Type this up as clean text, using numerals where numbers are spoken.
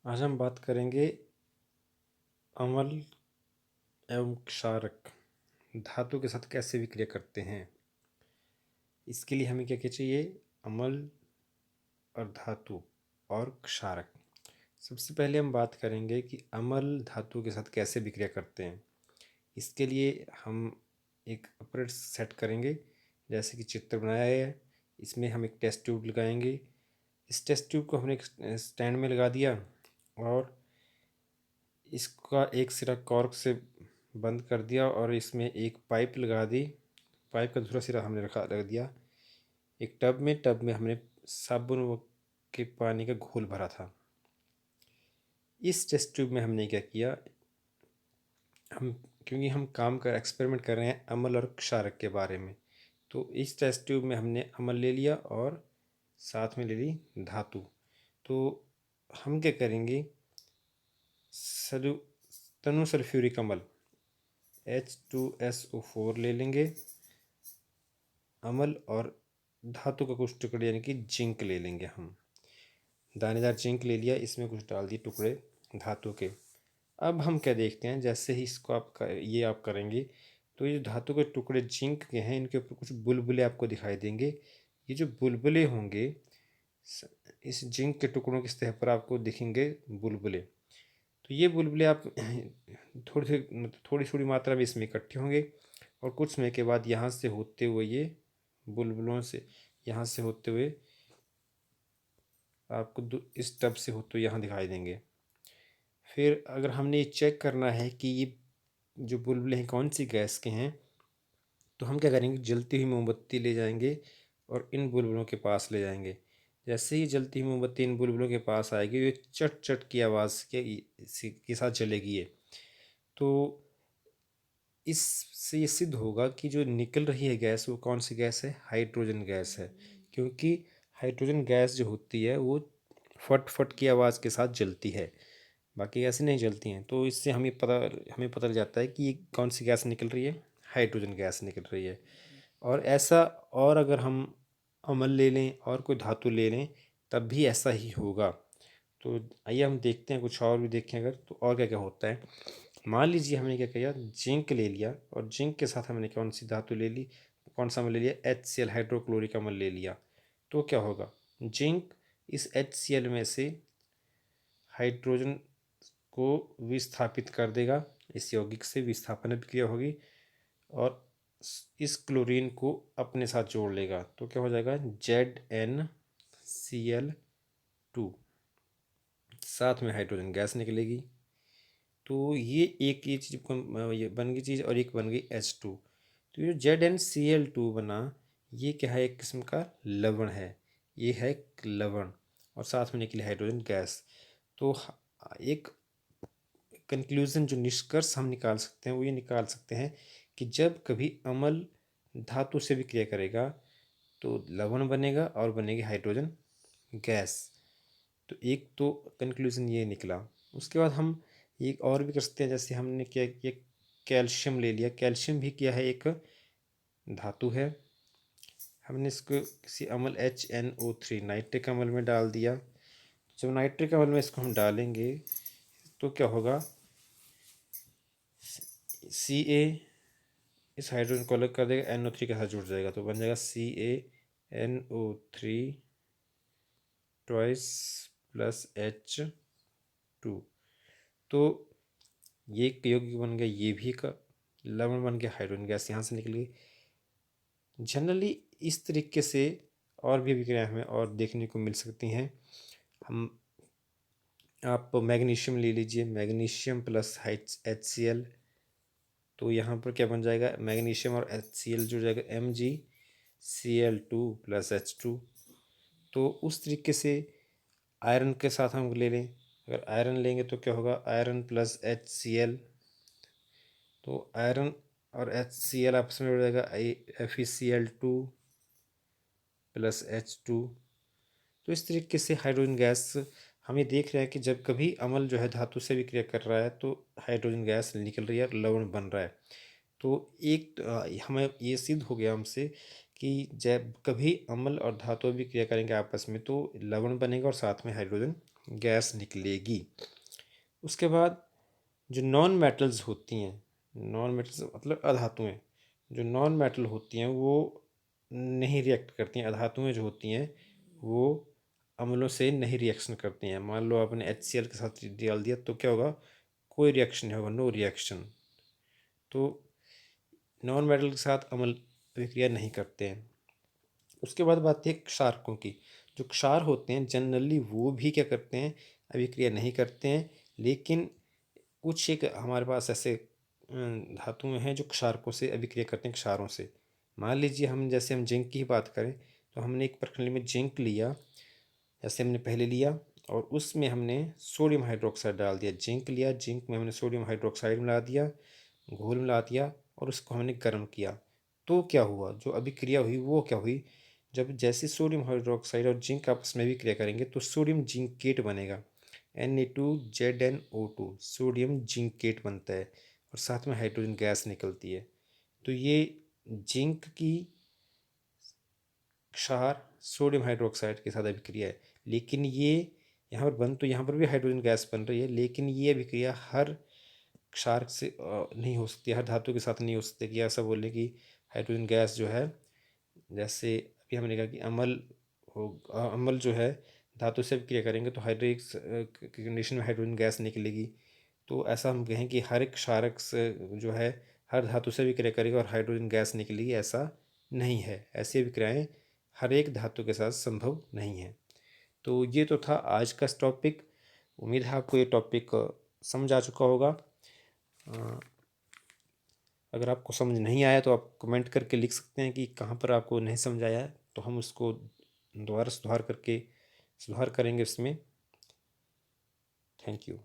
आज हम बात करेंगे अम्ल एवं क्षारक धातु के साथ कैसे विक्रिया करते हैं। इसके लिए हमें क्या क्या चाहिए? अम्ल और धातु और क्षारक। सबसे पहले हम बात करेंगे कि अम्ल धातु के साथ कैसे विक्रिया करते हैं। इसके लिए हम एक अपरेट सेट करेंगे, जैसे कि चित्र बनाया है। इसमें हम एक टेस्ट ट्यूब लगाएंगे। इस टेस्ट ट्यूब को हमने एक स्टैंड में लगा दिया और इसका एक सिरा कॉर्क से बंद कर दिया और इसमें एक पाइप लगा दी। पाइप का दूसरा सिरा हमने रख दिया एक टब में हमने साबुन के पानी का घोल भरा था। इस टेस्ट ट्यूब में हमने क्या किया, क्योंकि हम एक्सपेरिमेंट कर रहे हैं अम्ल और क्षारक के बारे में, तो इस टेस्ट ट्यूब में हमने अम्ल ले लिया और साथ में ले ली धातु। तो हम क्या करेंगे, तनु सल्फ्यूरिक अम्ल H2SO4 ले लेंगे अम्ल, और धातु का कुछ टुकड़े यानी कि जिंक ले लेंगे। हम दानेदार जिंक ले लिया, इसमें कुछ डाल दिए टुकड़े धातु के। अब हम क्या देखते हैं, जैसे ही इसको आप करेंगे तो ये धातु के टुकड़े जिंक के हैं, इनके ऊपर कुछ बुलबुले आपको दिखाई देंगे। ये जो बुलबुले होंगे, इस जिंक के टुकड़ों की सतह पर आपको दिखेंगे बुलबुले। तो ये बुलबुले आप थोड़ी थोड़ी मात्रा में इसमें इकट्ठे होंगे और कुछ समय के बाद यहाँ से होते हुए ये बुलबुलों से यहाँ से होते हुए आपको इस टब से होते हुए यहाँ दिखाई देंगे। फिर अगर हमने ये चेक करना है कि ये जो बुलबुले हैं कौन सी गैस के हैं, तो हम क्या करेंगे, जलती हुई मोमबत्ती ले जाएंगे और इन बुलबुलों के पास ले जाएंगे। जैसे ही जलती हुई मोमबत्ती इन बुलबुलों के पास आएगी, ये चट चट की आवाज़ के साथ जलेगी ये। तो इससे ये सिद्ध होगा कि जो निकल रही है गैस वो कौन सी गैस है, हाइड्रोजन गैस है। क्योंकि हाइड्रोजन गैस जो होती है वो फट फट की आवाज़ के साथ जलती है, बाकी गैसें नहीं जलती हैं। तो इससे हमें पता लग जाता है कि ये कौन सी गैस निकल रही है, हाइड्रोजन गैस निकल रही है। और ऐसा, और अगर हम अम्ल ले लें और कोई धातु ले लें तब भी ऐसा ही होगा। तो आइए हम देखते हैं, कुछ और भी देखें अगर, तो और क्या क्या होता है। मान लीजिए हमने क्या किया, जिंक ले लिया और जिंक के साथ हमने कौन सी धातु ले ली, कौन सा अम्ल ले लिया, HCl हाइड्रोक्लोरिक अम्ल ले लिया। तो क्या होगा, जिंक इस HCl में से हाइड्रोजन को विस्थापित कर देगा, इस यौगिक से विस्थापन क्रिया होगी और इस क्लोरीन को अपने साथ जोड़ लेगा। तो क्या हो जाएगा, ZnCl2, साथ में हाइड्रोजन गैस निकलेगी। तो ये ये चीज़ ये बन गई चीज़, और एक बन गई H2। तो ये ZnCl2 बना, ये क्या है, एक किस्म का लवण है। ये है एक लवण और साथ में निकली हाइड्रोजन गैस। तो एक कंक्लूज़न, जो निष्कर्ष हम निकाल सकते हैं वो ये निकाल सकते हैं कि जब कभी अम्ल धातु से विक्रिया करेगा तो लवण बनेगा और बनेगी हाइड्रोजन गैस। तो एक तो कंक्लूज़न ये निकला। उसके बाद हम एक और भी कर सकते हैं, जैसे हमने क्या किया, कैल्शियम ले लिया। कैल्शियम भी क्या है, एक धातु है। हमने इसको किसी अम्ल HNO3 नाइट्रिक अम्ल में डाल दिया। जब नाइट्रिक अम्ल में इसको हम डालेंगे तो क्या होगा, Ca इस हाइड्रोजन को अलग कर देगा, NO3 के साथ जुड़ जाएगा, तो बन जाएगा CaNO3 ट्वाइस प्लस H2। तो ये एक यौगिक बन गया, ये भी एक लवण बन गया, हाइड्रोजन गैस यहाँ से निकल गई। जनरली इस तरीके से और भी विक्रियाएं हमें और देखने को मिल सकती हैं। आप मैग्नीशियम ले लीजिए, मैग्नीशियम प्लस HCl, तो यहाँ पर क्या बन जाएगा, मैग्नीशियम और HCl जुड़ जाएगा, MgCl2 प्लस H2। तो उस तरीके से आयरन के साथ हम ले लें, अगर आयरन लेंगे तो क्या होगा, आयरन प्लस HCl, तो आयरन और HCl आपस में जुड़ जाएगा, FeCl2 प्लस H2। तो इस तरीके से हाइड्रोजन गैस हम ये देख रहे हैं कि जब कभी अम्ल जो है धातु से विक्रिया कर रहा है तो हाइड्रोजन गैस निकल रही है और लवण बन रहा है। तो एक हमें ये सिद्ध हो गया हमसे कि जब कभी अम्ल और धातु भी क्रिया करेंगे आपस में तो लवण बनेगा और साथ में हाइड्रोजन गैस निकलेगी। उसके बाद जो नॉन मेटल्स होती हैं, नॉन मेटल्स मतलब अधातुएं, जो नॉन मेटल होती हैं वो नहीं रिएक्ट करती हैं। अधातुएं जो होती हैं वो अम्लों से नहीं रिएक्शन करती हैं। मान लो आपने HCl के साथ डाल दिया तो क्या होगा, कोई रिएक्शन नहीं होगा, नो रिएक्शन। तो नॉन मेटल के साथ अम्ल अभिक्रिया नहीं करते हैं। उसके बाद बात है क्षारकों की। जो क्षार होते हैं जनरली वो भी क्या करते हैं, अभिक्रिया नहीं करते हैं, लेकिन कुछ एक हमारे पास ऐसे धातुएं हैं जो क्षारकों से अभिक्रिया करते हैं, क्षारों से। मान लीजिए हम जैसे हम जिंक की बात करें तो हमने एक प्रणाली में जिंक लिया, जैसे हमने पहले लिया, और उसमें हमने सोडियम हाइड्रोक्साइड डाल दिया। जिंक लिया, जिंक में हमने सोडियम हाइड्रोक्साइड मिला दिया, घोल मिला दिया, और उसको हमने गर्म किया। तो क्या हुआ, जो अभिक्रिया हुई वो क्या हुई, जब जैसे सोडियम हाइड्रोक्साइड और जिंक आपस में भी क्रिया करेंगे तो सोडियम जिंकेट बनेगा, Na2ZnO2, सोडियम जिंकेट बनता है, और साथ में हाइड्रोजन गैस निकलती है। तो ये जिंक की क्षार सोडियम हाइड्रोक्साइड के साथ अभिक्रिया है। लेकिन ये यहाँ पर यहाँ पर भी हाइड्रोजन गैस बन रही है, लेकिन ये अभिक्रिया हर क्षार से नहीं हो सकती, हर धातु के साथ नहीं हो सकती। कि ऐसा बोलने की हाइड्रोजन गैस जो है, जैसे अभी हमने कहा कि अम्ल जो है धातु से अभिक्रिया करेंगे तो हाइड्रोलिक कंडीशन में हाइड्रोजन गैस निकलेगी। तो ऐसा हम कहें कि हर एक क्षारक से जो है हर धातु से अभिक्रिया करेगा और हाइड्रोजन गैस निकलेगी, ऐसा नहीं है। ऐसी अभिक्रियाएं हर एक धातु के साथ संभव नहीं है। तो ये तो था आज का टॉपिक। उम्मीद है आपको ये टॉपिक समझ आ चुका होगा। अगर आपको समझ नहीं आया तो आप कमेंट करके लिख सकते हैं कि कहाँ पर आपको नहीं समझ आया है, तो हम उसको दोबारा सुधार करेंगे इसमें। Thank you.